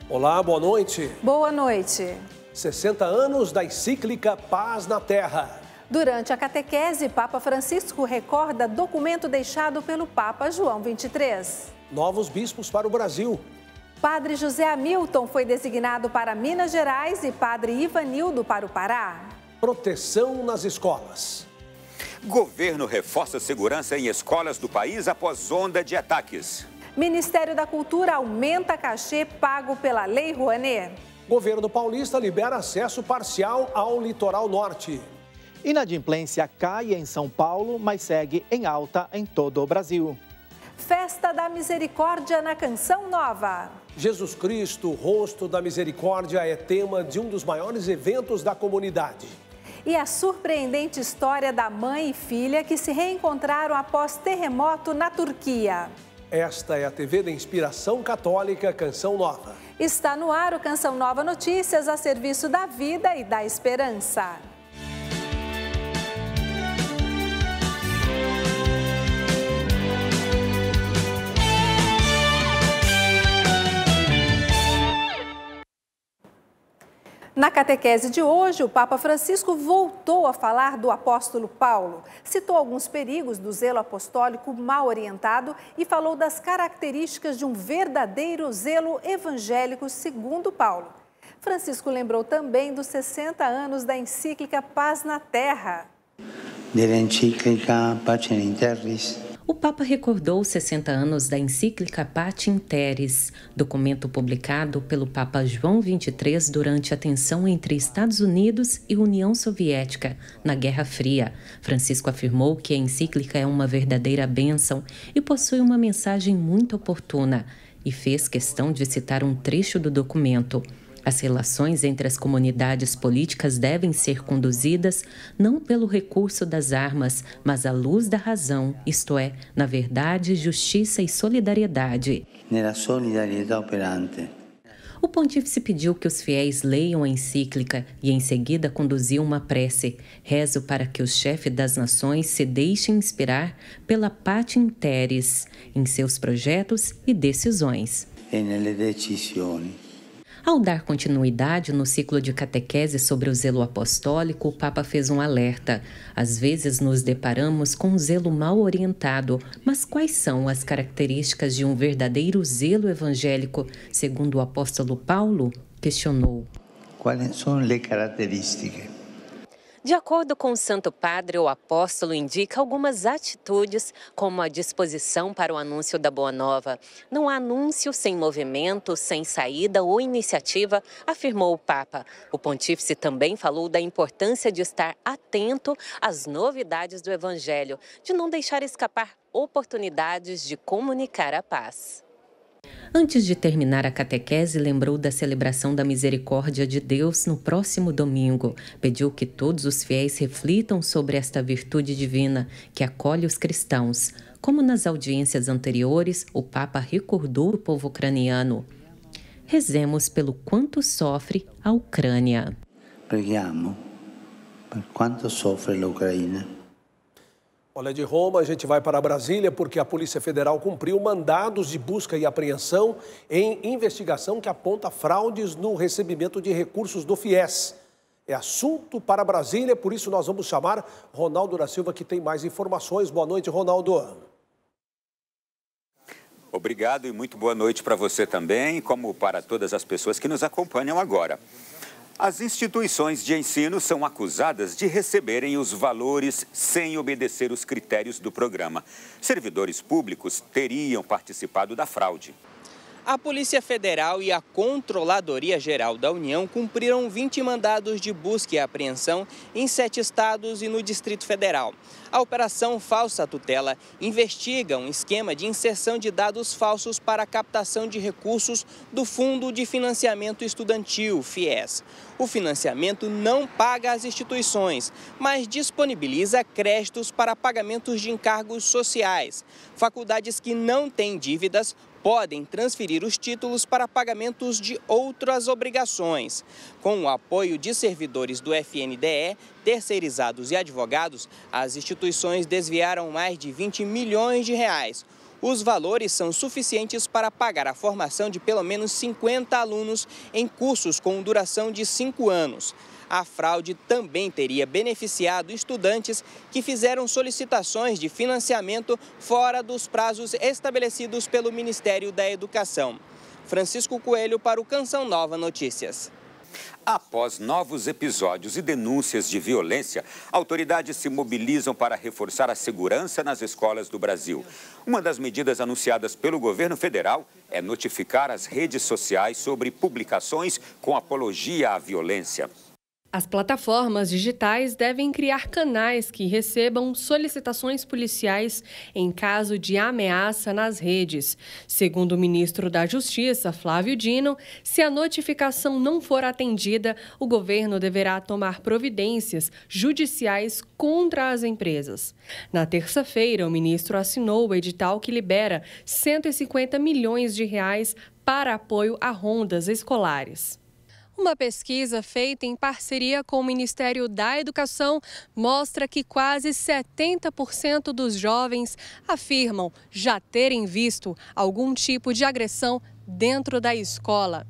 Olá, boa noite. Boa noite. 60 anos da encíclica Paz na Terra. Durante a catequese, Papa Francisco recorda documento deixado pelo Papa João XXIII. Novos bispos para o Brasil. Padre José Hamilton foi designado para Minas Gerais e Padre Ivanildo para o Pará. Proteção nas escolas. Governo reforça a segurança em escolas do país após onda de ataques. Ministério da Cultura aumenta cachê pago pela Lei Rouanet. Governo paulista libera acesso parcial ao litoral norte. Inadimplência cai em São Paulo, mas segue em alta em todo o Brasil. Festa da Misericórdia na Canção Nova. Jesus Cristo, rosto da misericórdia, é tema de um dos maiores eventos da comunidade. E a surpreendente história da mãe e filha que se reencontraram após terremoto na Turquia. Esta é a TV da Inspiração Católica Canção Nova. Está no ar o Canção Nova Notícias, a serviço da vida e da esperança. Na catequese de hoje, o Papa Francisco voltou a falar do apóstolo Paulo, citou alguns perigos do zelo apostólico mal orientado e falou das características de um verdadeiro zelo evangélico segundo Paulo. Francisco lembrou também dos 60 anos da encíclica Paz na Terra. O Papa recordou os 60 anos da encíclica Pacem in Terris, documento publicado pelo Papa João XXIII durante a tensão entre Estados Unidos e União Soviética na Guerra Fria. Francisco afirmou que a encíclica é uma verdadeira bênção e possui uma mensagem muito oportuna, e fez questão de citar um trecho do documento. As relações entre as comunidades políticas devem ser conduzidas não pelo recurso das armas, mas à luz da razão, isto é, na verdade, justiça e solidariedade. Nella solidarietà operante. O pontífice pediu que os fiéis leiam a encíclica e, em seguida, conduziu uma prece. Rezo para que o chefe das nações se deixe inspirar pela Pacem in Terris em seus projetos e decisões. E nelle decisioni. Ao dar continuidade no ciclo de catequese sobre o zelo apostólico, o Papa fez um alerta. Às vezes nos deparamos com um zelo mal orientado, mas quais são as características de um verdadeiro zelo evangélico, segundo o apóstolo Paulo? Questionou. Quais são as características? De acordo com o Santo Padre, o apóstolo indica algumas atitudes, como a disposição para o anúncio da Boa Nova. Não há anúncio sem movimento, sem saída ou iniciativa, afirmou o Papa. O pontífice também falou da importância de estar atento às novidades do Evangelho, de não deixar escapar oportunidades de comunicar a paz. Antes de terminar a catequese, lembrou da celebração da misericórdia de Deus no próximo domingo. Pediu que todos os fiéis reflitam sobre esta virtude divina que acolhe os cristãos. Como nas audiências anteriores, o Papa recordou o povo ucraniano. Rezemos pelo quanto sofre a Ucrânia. Preghiamo per quanto sofre a Ucrânia. Olha, de Roma a gente vai para Brasília porque a Polícia Federal cumpriu mandados de busca e apreensão em investigação que aponta fraudes no recebimento de recursos do FIES. É assunto para Brasília, por isso nós vamos chamar Ronaldo da Silva, que tem mais informações. Boa noite, Ronaldo. Obrigado e muito boa noite para você também, como para todas as pessoas que nos acompanham agora. As instituições de ensino são acusadas de receberem os valores sem obedecer os critérios do programa. Servidores públicos teriam participado da fraude. A Polícia Federal e a Controladoria Geral da União cumpriram 20 mandados de busca e apreensão em 7 estados e no Distrito Federal. A Operação Falsa Tutela investiga um esquema de inserção de dados falsos para a captação de recursos do Fundo de Financiamento Estudantil, FIES. O financiamento não paga às instituições, mas disponibiliza créditos para pagamentos de encargos sociais. Faculdades que não têm dívidas podem transferir os títulos para pagamentos de outras obrigações. Com o apoio de servidores do FNDE, terceirizados e advogados, as instituições desviaram mais de 20 milhões de reais. Os valores são suficientes para pagar a formação de pelo menos 50 alunos em cursos com duração de 5 anos. A fraude também teria beneficiado estudantes que fizeram solicitações de financiamento fora dos prazos estabelecidos pelo Ministério da Educação. Francisco Coelho para o Canção Nova Notícias. Após novos episódios e denúncias de violência, autoridades se mobilizam para reforçar a segurança nas escolas do Brasil. Uma das medidas anunciadas pelo governo federal é notificar as redes sociais sobre publicações com apologia à violência. As plataformas digitais devem criar canais que recebam solicitações policiais em caso de ameaça nas redes. Segundo o ministro da Justiça, Flávio Dino, se a notificação não for atendida, o governo deverá tomar providências judiciais contra as empresas. Na terça-feira, o ministro assinou o edital que libera 150 milhões de reais para apoio a rondas escolares. Uma pesquisa feita em parceria com o Ministério da Educação mostra que quase 70% dos jovens afirmam já terem visto algum tipo de agressão dentro da escola.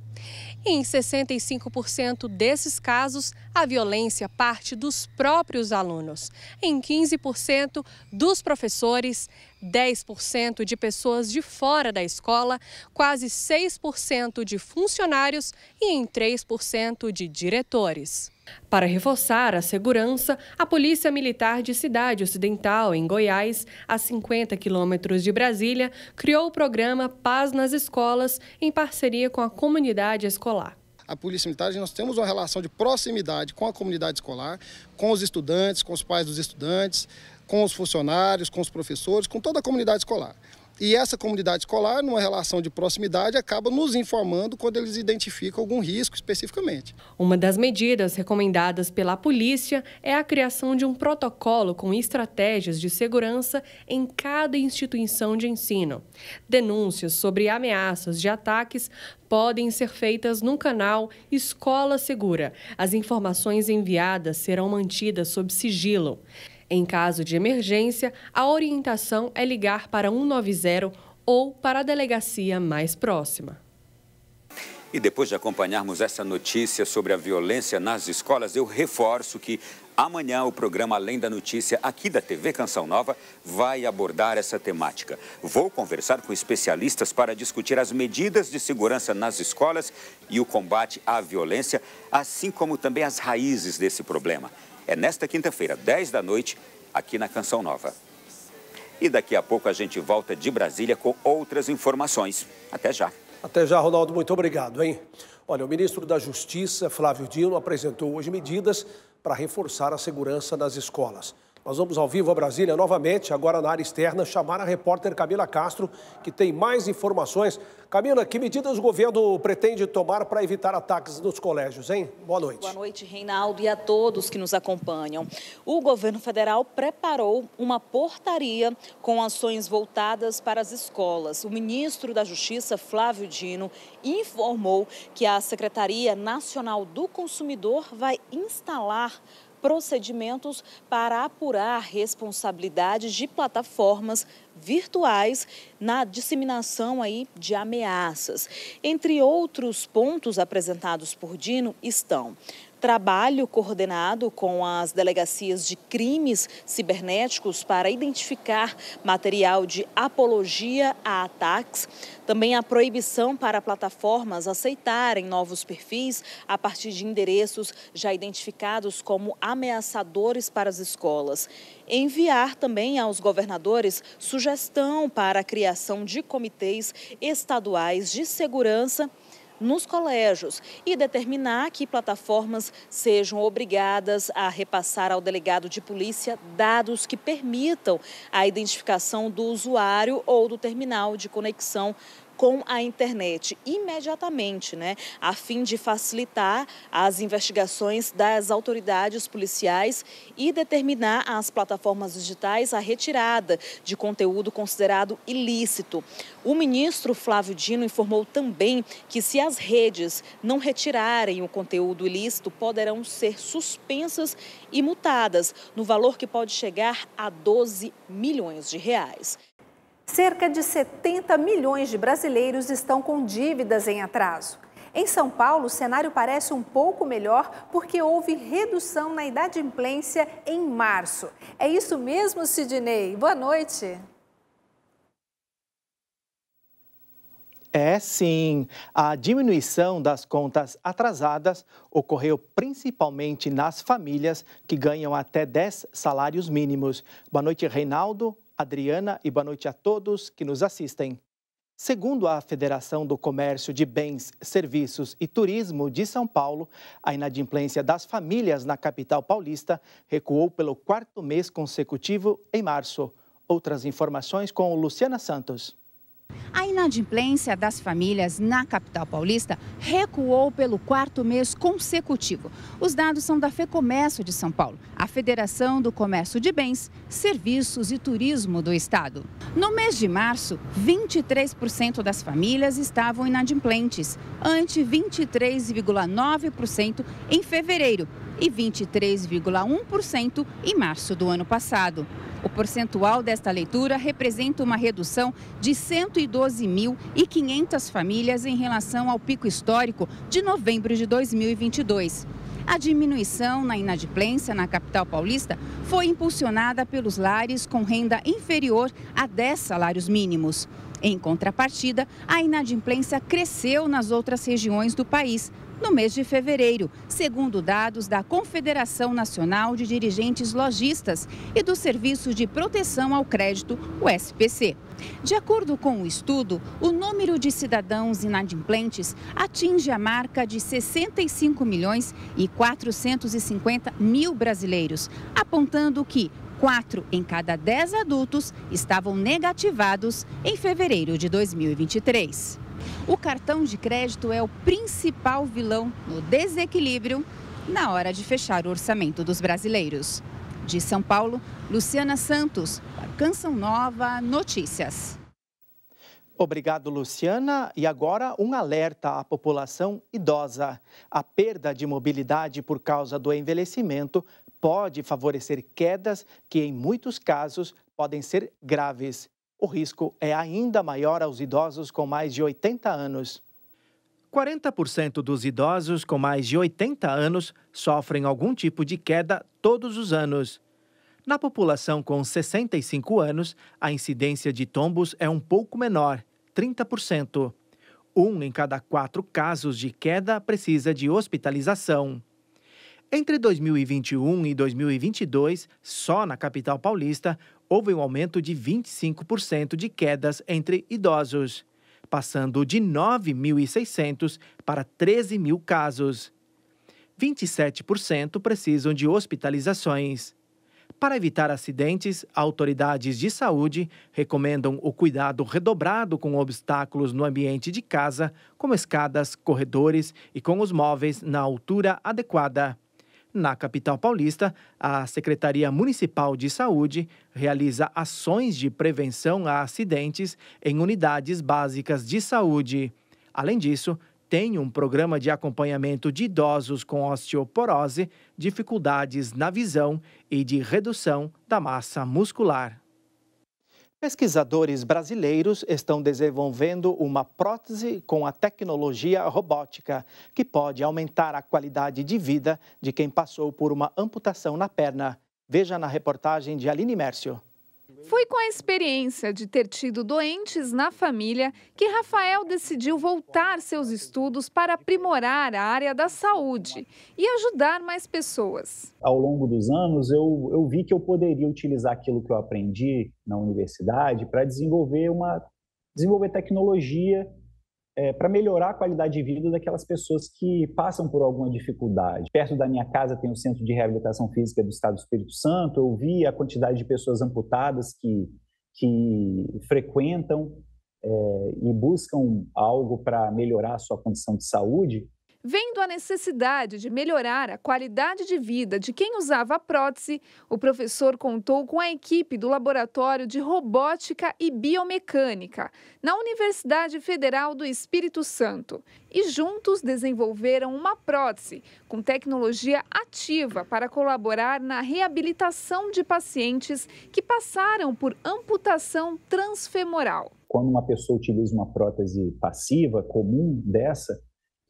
Em 65% desses casos, a violência parte dos próprios alunos. Em 15% dos professores, 10% de pessoas de fora da escola, quase 6% de funcionários e em 3% de diretores. Para reforçar a segurança, a Polícia Militar de Cidade Ocidental, em Goiás, a 50 quilômetros de Brasília, criou o programa Paz nas Escolas, em parceria com a comunidade escolar. A Polícia Militar, nós temos uma relação de proximidade com a comunidade escolar, com os estudantes, com os pais dos estudantes, com os funcionários, com os professores, com toda a comunidade escolar. E essa comunidade escolar, numa relação de proximidade, acaba nos informando quando eles identificam algum risco especificamente. Uma das medidas recomendadas pela polícia é a criação de um protocolo com estratégias de segurança em cada instituição de ensino. Denúncias sobre ameaças de ataques podem ser feitas no canal Escola Segura. As informações enviadas serão mantidas sob sigilo. Em caso de emergência, a orientação é ligar para 190 ou para a delegacia mais próxima. E depois de acompanharmos essa notícia sobre a violência nas escolas, eu reforço que amanhã o programa Além da Notícia, aqui da TV Canção Nova, vai abordar essa temática. Vou conversar com especialistas para discutir as medidas de segurança nas escolas e o combate à violência, assim como também as raízes desse problema. É nesta quinta-feira, 10 da noite, aqui na Canção Nova. E daqui a pouco a gente volta de Brasília com outras informações. Até já. Até já, Ronaldo. Muito obrigado, hein? Olha, o ministro da Justiça, Flávio Dino, apresentou hoje medidas para reforçar a segurança nas escolas. Nós vamos ao vivo a Brasília novamente, agora na área externa, chamar a repórter Camila Castro, que tem mais informações. Camila, que medidas o governo pretende tomar para evitar ataques nos colégios, hein? Boa noite. Boa noite, Reinaldo, e a todos que nos acompanham. O governo federal preparou uma portaria com ações voltadas para as escolas. O ministro da Justiça, Flávio Dino, informou que a Secretaria Nacional do Consumidor vai instalar procedimentos para apurar responsabilidades de plataformas virtuais na disseminação de ameaças. Entre outros pontos apresentados por Dino estão trabalho coordenado com as delegacias de crimes cibernéticos para identificar material de apologia a ataques, também a proibição para plataformas aceitarem novos perfis a partir de endereços já identificados como ameaçadores para as escolas. Enviar também aos governadores sugestão para a criação de comitês estaduais de segurança nos colégios e determinar que plataformas sejam obrigadas a repassar ao delegado de polícia dados que permitam a identificação do usuário ou do terminal de conexão com a internet imediatamente, a fim de facilitar as investigações das autoridades policiais e determinar às plataformas digitais a retirada de conteúdo considerado ilícito. O ministro Flávio Dino informou também que se as redes não retirarem o conteúdo ilícito, poderão ser suspensas e multadas no valor que pode chegar a 12 milhões de reais. Cerca de 70 milhões de brasileiros estão com dívidas em atraso. Em São Paulo, o cenário parece um pouco melhor porque houve redução na inadimplência em março. É isso mesmo, Sidney? Boa noite. É sim, a diminuição das contas atrasadas ocorreu principalmente nas famílias que ganham até 10 salários mínimos. Boa noite, Reinaldo, Adriana, e boa noite a todos que nos assistem. Segundo a Federação do Comércio de Bens, Serviços e Turismo de São Paulo, a inadimplência das famílias na capital paulista recuou pelo 4º mês consecutivo em março. Outras informações com Luciana Santos. A inadimplência das famílias na capital paulista recuou pelo 4º mês consecutivo. Os dados são da FEComércio de São Paulo, a Federação do Comércio de Bens, Serviços e Turismo do Estado. No mês de março, 23% das famílias estavam inadimplentes, ante 23,9% em fevereiro e 23,1% em março do ano passado. O percentual desta leitura representa uma redução de 112.500 famílias em relação ao pico histórico de novembro de 2022. A diminuição na inadimplência na capital paulista foi impulsionada pelos lares com renda inferior a 10 salários mínimos. Em contrapartida, a inadimplência cresceu nas outras regiões do país no mês de fevereiro, segundo dados da Confederação Nacional de Dirigentes Lojistas e do Serviço de Proteção ao Crédito, o SPC. De acordo com o estudo, o número de cidadãos inadimplentes atinge a marca de 65.450.000 brasileiros, apontando que 4 em cada 10 adultos estavam negativados em fevereiro de 2023. O cartão de crédito é o principal vilão no desequilíbrio na hora de fechar o orçamento dos brasileiros. De São Paulo, Luciana Santos, para Canção Nova Notícias. Obrigado, Luciana. E agora um alerta à população idosa. A perda de mobilidade por causa do envelhecimento pode favorecer quedas que, em muitos casos, podem ser graves. O risco é ainda maior aos idosos com mais de 80 anos. 40% dos idosos com mais de 80 anos sofrem algum tipo de queda todos os anos. Na população com 65 anos, a incidência de tombos é um pouco menor, 30%. 1 em cada 4 casos de queda precisa de hospitalização. Entre 2021 e 2022, só na capital paulista, houve um aumento de 25% de quedas entre idosos, passando de 9.600 para 13.000 casos. 27% precisam de hospitalizações. Para evitar acidentes, autoridades de saúde recomendam o cuidado redobrado com obstáculos no ambiente de casa, como escadas, corredores e com os móveis na altura adequada. Na capital paulista, a Secretaria Municipal de Saúde realiza ações de prevenção a acidentes em unidades básicas de saúde. Além disso, tem um programa de acompanhamento de idosos com osteoporose, dificuldades na visão e de redução da massa muscular. Pesquisadores brasileiros estão desenvolvendo uma prótese com a tecnologia robótica, que pode aumentar a qualidade de vida de quem passou por uma amputação na perna. Veja na reportagem de Aline Mércio. Foi com a experiência de ter tido doentes na família que Rafael decidiu voltar seus estudos para aprimorar a área da saúde e ajudar mais pessoas. Ao longo dos anos, eu vi que eu poderia utilizar aquilo que eu aprendi na universidade para desenvolver tecnologia para melhorar a qualidade de vida daquelas pessoas que passam por alguma dificuldade. Perto da minha casa tem o Centro de Reabilitação Física do Estado do Espírito Santo. Eu vi a quantidade de pessoas amputadas que frequentam e buscam algo para melhorar a sua condição de saúde. Vendo a necessidade de melhorar a qualidade de vida de quem usava a prótese, o professor contou com a equipe do Laboratório de Robótica e Biomecânica, na Universidade Federal do Espírito Santo. E juntos desenvolveram uma prótese com tecnologia ativa para colaborar na reabilitação de pacientes que passaram por amputação transfemoral. Quando uma pessoa utiliza uma prótese passiva, comum dessa,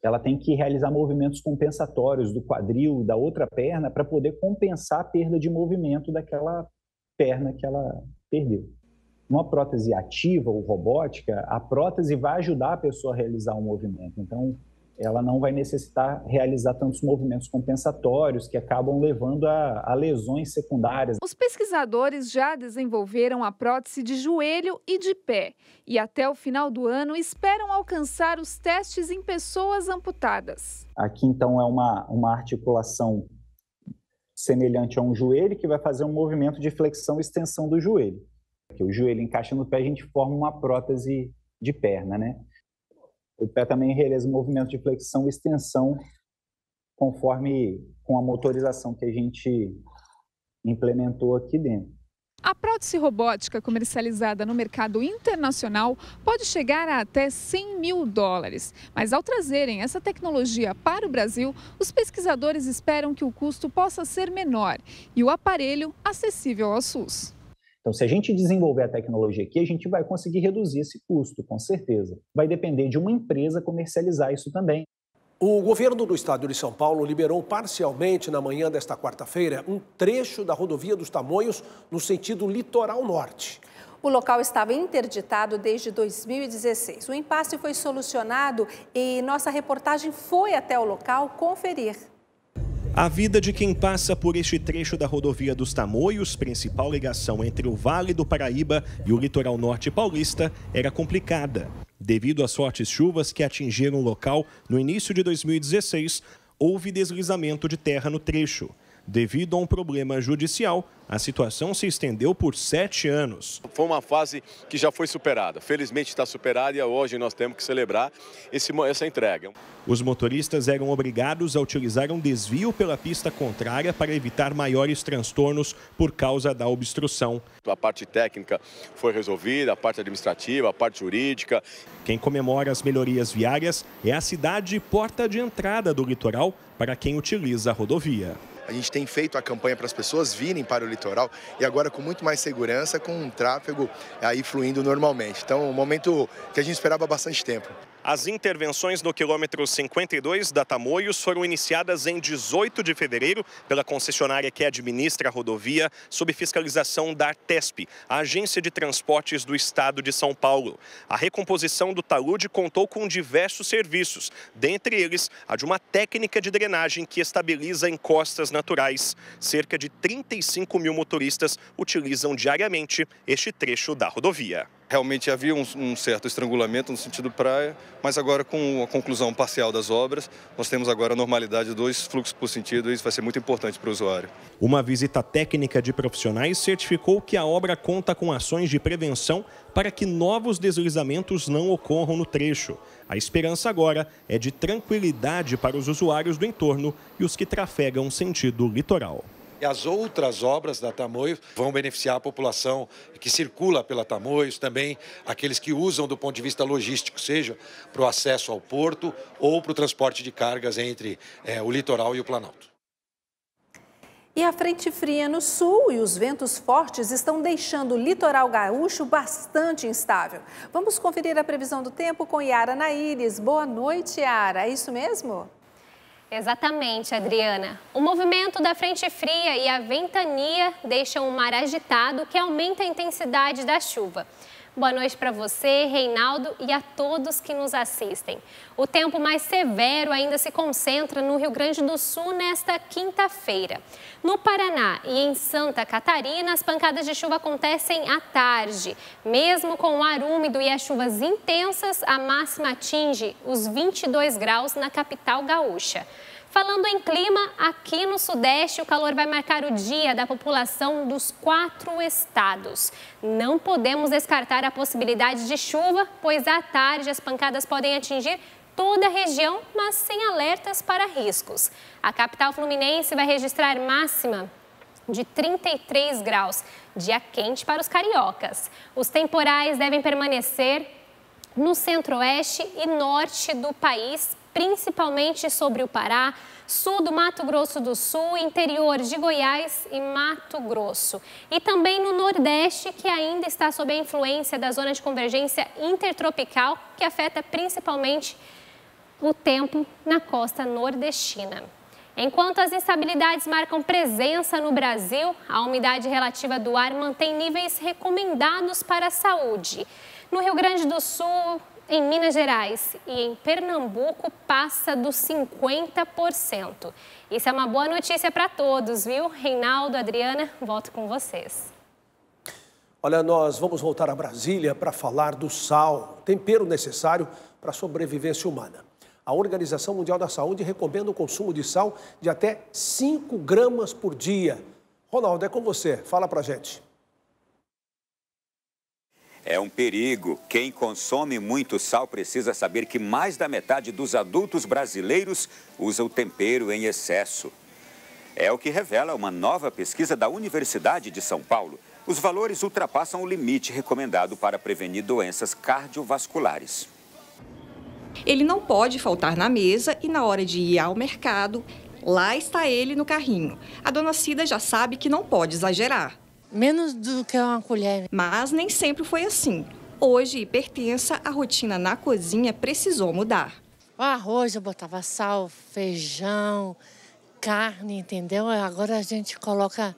ela tem que realizar movimentos compensatórios do quadril, da outra perna, para poder compensar a perda de movimento daquela perna que ela perdeu. Uma prótese ativa ou robótica, a prótese vai ajudar a pessoa a realizar um movimento. Então, ela não vai necessitar realizar tantos movimentos compensatórios que acabam levando a lesões secundárias. Os pesquisadores já desenvolveram a prótese de joelho e de pé e até o final do ano esperam alcançar os testes em pessoas amputadas. Aqui, então, é uma articulação semelhante a um joelho que vai fazer um movimento de flexão e extensão do joelho. Aqui, o joelho encaixa no pé, a gente forma uma prótese de perna, né? O pé também realiza movimento de flexão e extensão conforme com a motorização que a gente implementou aqui dentro. A prótese robótica comercializada no mercado internacional pode chegar a até $100 mil. Mas ao trazerem essa tecnologia para o Brasil, os pesquisadores esperam que o custo possa ser menor e o aparelho acessível ao SUS. Então, se a gente desenvolver a tecnologia aqui, a gente vai conseguir reduzir esse custo, com certeza. Vai depender de uma empresa comercializar isso também. O governo do estado de São Paulo liberou parcialmente na manhã desta quarta-feira um trecho da rodovia dos Tamoios no sentido litoral norte. O local estava interditado desde 2016. O impasse foi solucionado e nossa reportagem foi até o local conferir. A vida de quem passa por este trecho da rodovia dos Tamoios, principal ligação entre o Vale do Paraíba e o litoral norte paulista, era complicada. Devido às fortes chuvas que atingiram o local no início de 2016, houve deslizamento de terra no trecho. Devido a um problema judicial, a situação se estendeu por 7 anos. Foi uma fase que já foi superada. Felizmente está superada e hoje nós temos que celebrar essa entrega. Os motoristas eram obrigados a utilizar um desvio pela pista contrária para evitar maiores transtornos por causa da obstrução. A parte técnica foi resolvida, a parte administrativa, a parte jurídica. Quem comemora as melhorias viárias é a cidade porta de entrada do litoral para quem utiliza a rodovia. A gente tem feito a campanha para as pessoas virem para o litoral e agora com muito mais segurança, com um tráfego aí fluindo normalmente. Então, um momento que a gente esperava há bastante tempo. As intervenções no quilômetro 52 da Tamoios foram iniciadas em 18 de fevereiro pela concessionária que administra a rodovia, sob fiscalização da Artesp, a Agência de Transportes do Estado de São Paulo. A recomposição do talude contou com diversos serviços, dentre eles a de uma técnica de drenagem que estabiliza encostas naturais. Cerca de 35 mil motoristas utilizam diariamente este trecho da rodovia. Realmente havia um certo estrangulamento no sentido praia, mas agora com a conclusão parcial das obras, nós temos agora a normalidade de 2 fluxos por sentido e isso vai ser muito importante para o usuário. Uma visita técnica de profissionais certificou que a obra conta com ações de prevenção para que novos deslizamentos não ocorram no trecho. A esperança agora é de tranquilidade para os usuários do entorno e os que trafegam sentido litoral. E as outras obras da Tamoios vão beneficiar a população que circula pela Tamoios, também aqueles que usam do ponto de vista logístico, seja para o acesso ao porto ou para o transporte de cargas entre o litoral e o Planalto. E a frente fria no sul e os ventos fortes estão deixando o litoral gaúcho bastante instável. Vamos conferir a previsão do tempo com Yara Naires. Boa noite, Yara. É isso mesmo? Exatamente, Adriana. O movimento da frente fria e a ventania deixam o mar agitado, que aumenta a intensidade da chuva. Boa noite para você, Reinaldo, e a todos que nos assistem. O tempo mais severo ainda se concentra no Rio Grande do Sul nesta quinta-feira. No Paraná e em Santa Catarina, as pancadas de chuva acontecem à tarde. Mesmo com o ar úmido e as chuvas intensas, a máxima atinge os 22 graus na capital gaúcha. Falando em clima, aqui no Sudeste, o calor vai marcar o dia da população dos 4 estados. Não podemos descartar a possibilidade de chuva, pois à tarde as pancadas podem atingir toda a região, mas sem alertas para riscos. A capital fluminense vai registrar máxima de 33 graus, dia quente para os cariocas. Os temporais devem permanecer no centro-oeste e norte do país, principalmente sobre o Pará, sul do Mato Grosso do Sul, interior de Goiás e Mato Grosso. E também no Nordeste, que ainda está sob a influência da zona de convergência intertropical, que afeta principalmente o tempo na costa nordestina. Enquanto as instabilidades marcam presença no Brasil, a umidade relativa do ar mantém níveis recomendados para a saúde. No Rio Grande do Sul, em Minas Gerais e em Pernambuco passa dos 50%. Isso é uma boa notícia para todos, viu? Reinaldo, Adriana, volto com vocês. Olha, nós vamos voltar a Brasília para falar do sal, tempero necessário para a sobrevivência humana. A Organização Mundial da Saúde recomenda o consumo de sal de até 5 gramas por dia. Ronaldo, é com você. Fala pra gente. É um perigo. Quem consome muito sal precisa saber que mais da metade dos adultos brasileiros usa o tempero em excesso. É o que revela uma nova pesquisa da Universidade de São Paulo. Os valores ultrapassam o limite recomendado para prevenir doenças cardiovasculares. Ele não pode faltar na mesa e na hora de ir ao mercado, lá está ele no carrinho. A dona Cida já sabe que não pode exagerar. Menos do que uma colher. Mas nem sempre foi assim. Hoje, hipertensa, a rotina na cozinha precisou mudar. O arroz eu botava sal, feijão, carne, entendeu? Agora a gente coloca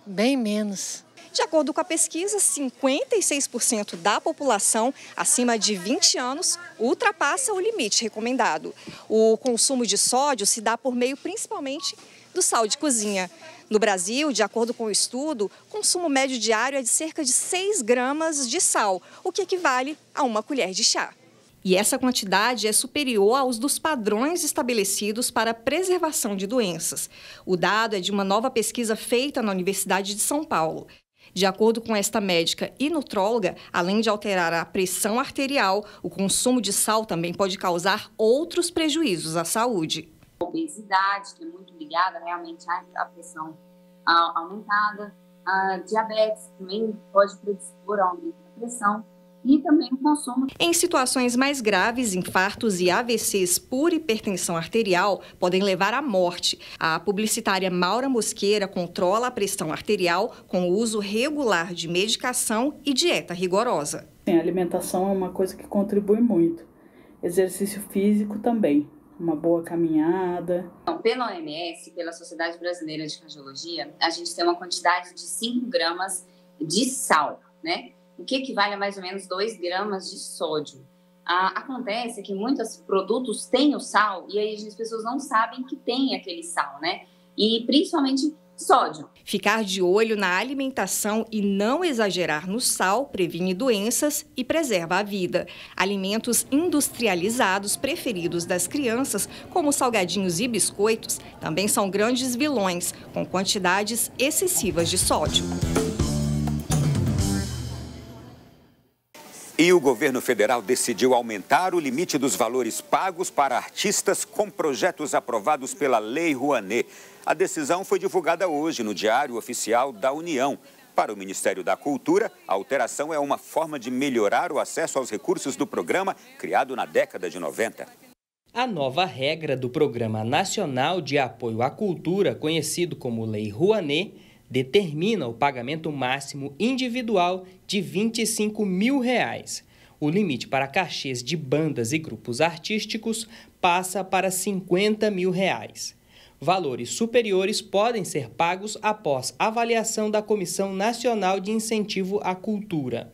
bem menos. De acordo com a pesquisa, 56% da população acima de 20 anos ultrapassa o limite recomendado. O consumo de sódio se dá por meio principalmente do sal de cozinha. No Brasil, de acordo com o estudo, o consumo médio diário é de cerca de 6 gramas de sal, o que equivale a uma colher de chá. E essa quantidade é superior aos dos padrões estabelecidos para a preservação de doenças. O dado é de uma nova pesquisa feita na Universidade de São Paulo. De acordo com esta médica e nutróloga, além de alterar a pressão arterial, o consumo de sal também pode causar outros prejuízos à saúde. A obesidade, que é muito ligada realmente à pressão aumentada, a diabetes também pode predispor ao aumento da pressão. E também o consumo. Em situações mais graves, infartos e AVCs por hipertensão arterial podem levar à morte. A publicitária Maura Mosqueira controla a pressão arterial com o uso regular de medicação e dieta rigorosa. A alimentação é uma coisa que contribui muito. Exercício físico também, uma boa caminhada. Pela OMS, pela Sociedade Brasileira de Cardiologia, a gente tem uma quantidade de 5 gramas de sal, né? O que equivale a mais ou menos 2 gramas de sódio. Acontece que muitos produtos têm o sal e aí as pessoas não sabem que tem aquele sal, né? E principalmente sódio. Ficar de olho na alimentação e não exagerar no sal previne doenças e preserva a vida. Alimentos industrializados preferidos das crianças, como salgadinhos e biscoitos, também são grandes vilões, com quantidades excessivas de sódio. E o governo federal decidiu aumentar o limite dos valores pagos para artistas com projetos aprovados pela Lei Rouanet. A decisão foi divulgada hoje no Diário Oficial da União. Para o Ministério da Cultura, a alteração é uma forma de melhorar o acesso aos recursos do programa criado na década de 90. A nova regra do Programa Nacional de Apoio à Cultura, conhecido como Lei Rouanet, determina o pagamento máximo individual de R$ 25 mil. O limite para cachês de bandas e grupos artísticos passa para R$ 50 mil. Valores superiores podem ser pagos após avaliação da Comissão Nacional de Incentivo à Cultura.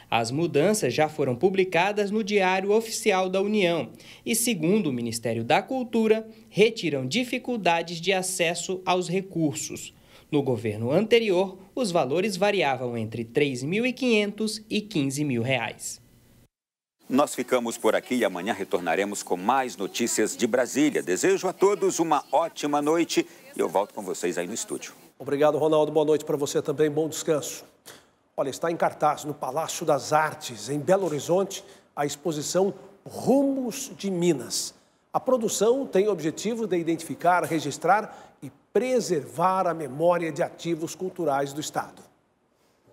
As mudanças já foram publicadas no Diário Oficial da União e, segundo o Ministério da Cultura, retiram dificuldades de acesso aos recursos. No governo anterior, os valores variavam entre R$ 3.500 e R$ 15 mil. Nós ficamos por aqui e amanhã retornaremos com mais notícias de Brasília. Desejo a todos uma ótima noite e eu volto com vocês aí no estúdio. Obrigado, Ronaldo. Boa noite para você também. Bom descanso. Olha, está em cartaz no Palácio das Artes, em Belo Horizonte, a exposição Rumos de Minas. A produção tem o objetivo de identificar, registrar e preservar a memória de ativos culturais do estado.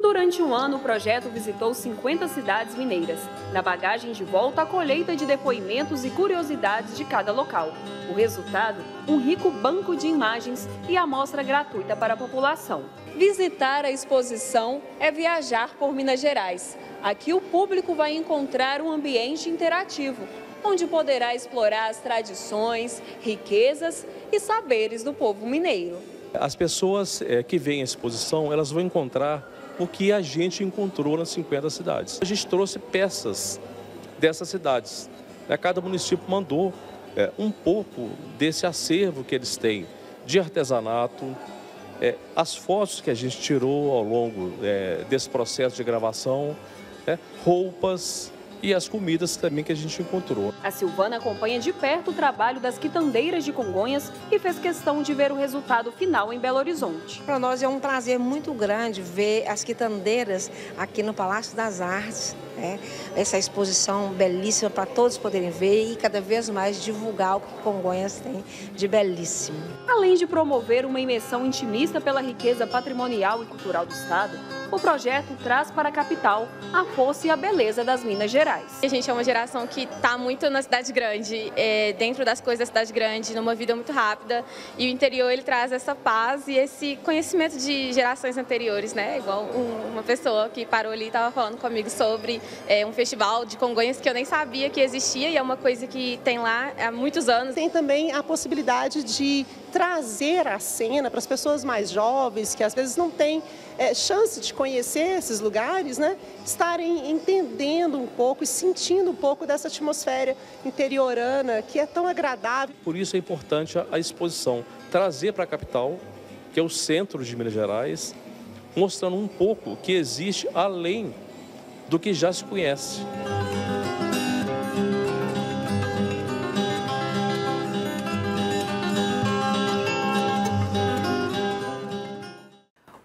Durante um ano, o projeto visitou 50 cidades mineiras. Na bagagem de volta, a colheita de depoimentos e curiosidades de cada local. O resultado, um rico banco de imagens e amostra gratuita para a população. Visitar a exposição é viajar por Minas Gerais. Aqui o público vai encontrar um ambiente interativo, onde poderá explorar as tradições, riquezas e saberes do povo mineiro. As pessoas que veem a exposição, elas vão encontrar o que a gente encontrou nas 50 cidades. A gente trouxe peças dessas cidades. Cada município mandou um pouco desse acervo que eles têm de artesanato, as fotos que a gente tirou ao longo desse processo de gravação, roupas e as comidas também que a gente encontrou. A Silvana acompanha de perto o trabalho das quitandeiras de Congonhas e fez questão de ver o resultado final em Belo Horizonte. Para nós é um prazer muito grande ver as quitandeiras aqui no Palácio das Artes. Essa exposição belíssima para todos poderem ver e cada vez mais divulgar o que Congonhas tem de belíssimo. Além de promover uma imersão intimista pela riqueza patrimonial e cultural do estado, o projeto traz para a capital a força e a beleza das Minas Gerais. A gente é uma geração que está muito na cidade grande, dentro das coisas da cidade grande, numa vida muito rápida. E o interior ele traz essa paz e esse conhecimento de gerações anteriores, né? Igual uma pessoa que parou ali e estava falando comigo sobre um festival de Congonhas que eu nem sabia que existia e é uma coisa que tem lá há muitos anos. Tem também a possibilidade de trazer a cena para as pessoas mais jovens, que às vezes não têm chance de conhecer esses lugares, né? Estarem entendendo um pouco e sentindo um pouco dessa atmosfera interiorana que é tão agradável. Por isso é importante a exposição, trazer para a capital, que é o centro de Minas Gerais, mostrando um pouco o que existe além do que já se conhece.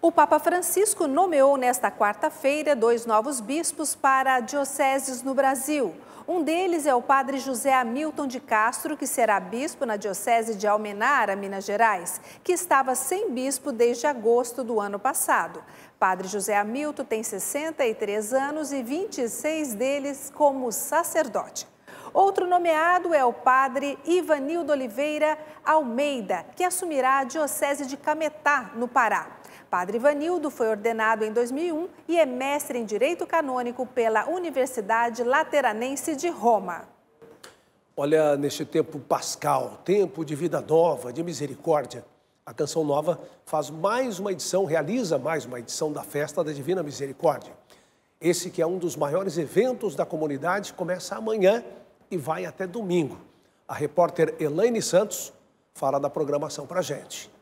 O Papa Francisco nomeou nesta quarta-feira 2 novos bispos para dioceses no Brasil. Um deles é o padre José Hamilton de Castro, que será bispo na diocese de Almenara, Minas Gerais, que estava sem bispo desde agosto do ano passado. Padre José Hamilton tem 63 anos e 26 deles como sacerdote. Outro nomeado é o padre Ivanildo Oliveira Almeida, que assumirá a diocese de Cametá, no Pará. Padre Ivanildo foi ordenado em 2001 e é mestre em Direito Canônico pela Universidade Lateranense de Roma. Olha, neste tempo pascal, tempo de vida nova, de misericórdia, a Canção Nova realiza mais uma edição da Festa da Divina Misericórdia. Esse que é um dos maiores eventos da comunidade, começa amanhã e vai até domingo. A repórter Elaine Santos fala da programação para a gente.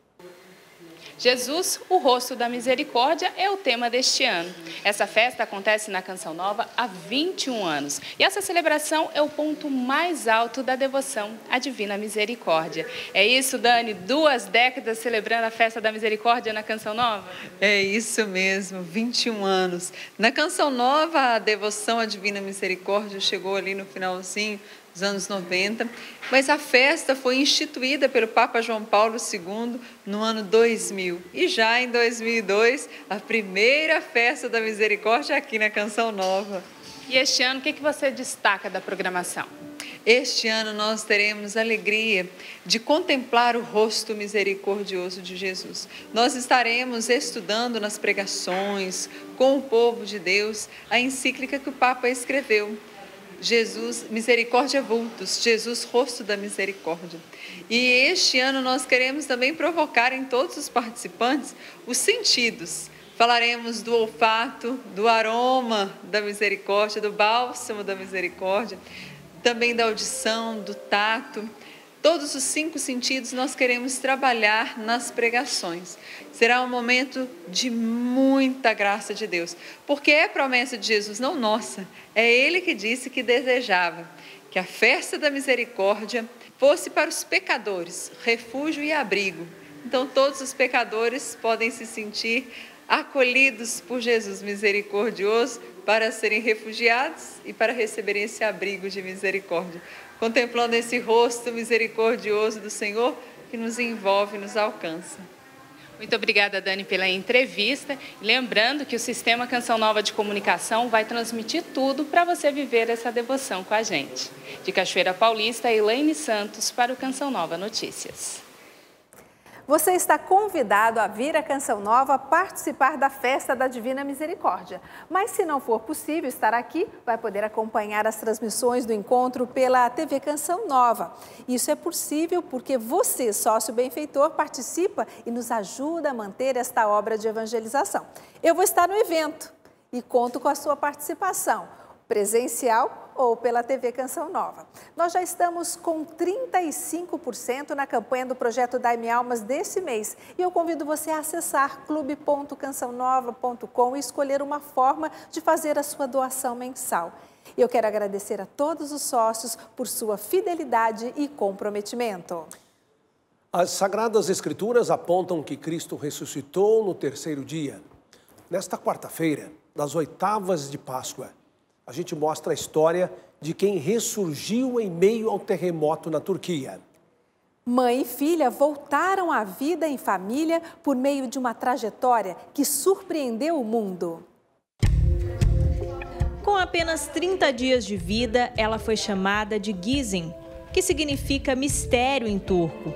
Jesus, o rosto da misericórdia, é o tema deste ano. Essa festa acontece na Canção Nova há 21 anos. E essa celebração é o ponto mais alto da devoção à Divina Misericórdia. É isso, Dani? 2 décadas celebrando a festa da misericórdia na Canção Nova? É isso mesmo, 21 anos. Na Canção Nova, a devoção à Divina Misericórdia chegou ali no finalzinho dos anos 90, mas a festa foi instituída pelo Papa João Paulo II no ano 2000. E já em 2002, a primeira festa da misericórdia aqui na Canção Nova. E este ano, o que você destaca da programação? Este ano nós teremos a alegria de contemplar o rosto misericordioso de Jesus. Nós estaremos estudando nas pregações, com o povo de Deus, a encíclica que o Papa escreveu. Jesus, Misericórdia Vultus, Jesus, rosto da misericórdia. E este ano nós queremos também provocar em todos os participantes os sentidos. Falaremos do olfato, do aroma da misericórdia, do bálsamo da misericórdia, também da audição, do tato. Todos os 5 sentidos nós queremos trabalhar nas pregações. Será um momento de muita graça de Deus, porque é promessa de Jesus, não nossa. É Ele que disse que desejava que a festa da misericórdia fosse para os pecadores, refúgio e abrigo. Então todos os pecadores podem se sentir acolhidos por Jesus misericordioso para serem refugiados e para receberem esse abrigo de misericórdia, contemplando esse rosto misericordioso do Senhor que nos envolve e nos alcança. Muito obrigada, Dani, pela entrevista. E lembrando que o Sistema Canção Nova de Comunicação vai transmitir tudo para você viver essa devoção com a gente. De Cachoeira Paulista, Elaine Santos para o Canção Nova Notícias. Você está convidado a vir à Canção Nova participar da Festa da Divina Misericórdia. Mas se não for possível estar aqui, vai poder acompanhar as transmissões do encontro pela TV Canção Nova. Isso é possível porque você, sócio benfeitor, participa e nos ajuda a manter esta obra de evangelização. Eu vou estar no evento e conto com a sua participação, presencial ou pela TV Canção Nova. Nós já estamos com 35% na campanha do projeto Dai-me Almas desse mês. E eu convido você a acessar clube.cançãonova.com e escolher uma forma de fazer a sua doação mensal. Eu quero agradecer a todos os sócios por sua fidelidade e comprometimento. As Sagradas Escrituras apontam que Cristo ressuscitou no terceiro dia. Nesta quarta-feira, das oitavas de Páscoa, a gente mostra a história de quem ressurgiu em meio ao terremoto na Turquia. Mãe e filha voltaram à vida em família por meio de uma trajetória que surpreendeu o mundo. Com apenas 30 dias de vida, ela foi chamada de Gizem, que significa mistério em turco.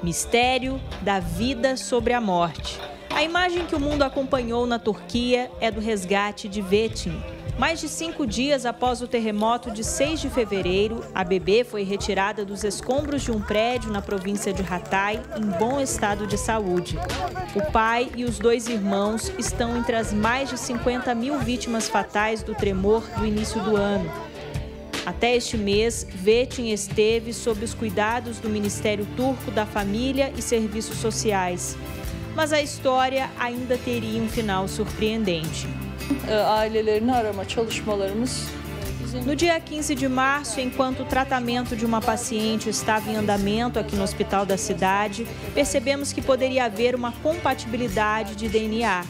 Mistério da vida sobre a morte. A imagem que o mundo acompanhou na Turquia é do resgate de Vetin. Mais de 5 dias após o terremoto de 6 de fevereiro, a bebê foi retirada dos escombros de um prédio na província de Hatay, em bom estado de saúde. O pai e os 2 irmãos estão entre as mais de 50 mil vítimas fatais do tremor do início do ano. Até este mês, Vetin esteve sob os cuidados do Ministério Turco da Família e Serviços Sociais. Mas a história ainda teria um final surpreendente. No dia 15 de março, enquanto o tratamento de uma paciente estava em andamento aqui no hospital da cidade, percebemos que poderia haver uma compatibilidade de DNA.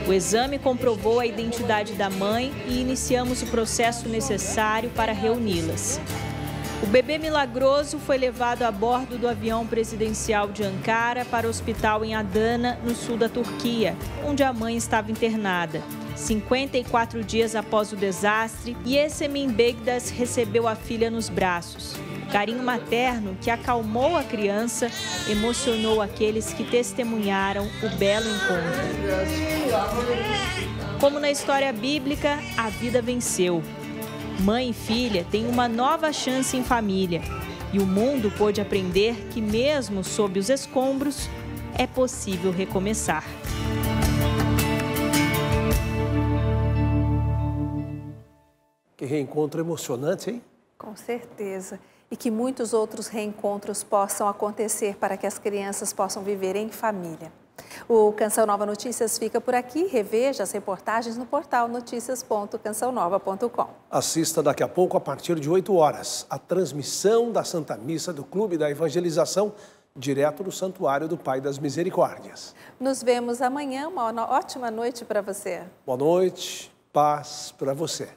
O exame comprovou a identidade da mãe e iniciamos o processo necessário para reuni-las. O bebê milagroso foi levado a bordo do avião presidencial de Ankara para o hospital em Adana, no sul da Turquia, onde a mãe estava internada. 54 dias após o desastre, Yesemin Begdas recebeu a filha nos braços. O carinho materno que acalmou a criança emocionou aqueles que testemunharam o belo encontro. Como na história bíblica, a vida venceu. Mãe e filha têm uma nova chance em família. E o mundo pôde aprender que, mesmo sob os escombros, é possível recomeçar. Que reencontro emocionante, hein? Com certeza. E que muitos outros reencontros possam acontecer para que as crianças possam viver em família. O Canção Nova Notícias fica por aqui. Reveja as reportagens no portal noticias.cançãonova.com. Assista daqui a pouco, a partir de 8 horas, a transmissão da Santa Missa do Clube da Evangelização, direto do Santuário do Pai das Misericórdias. Nos vemos amanhã. Uma ótima noite para você. Boa noite, paz para você.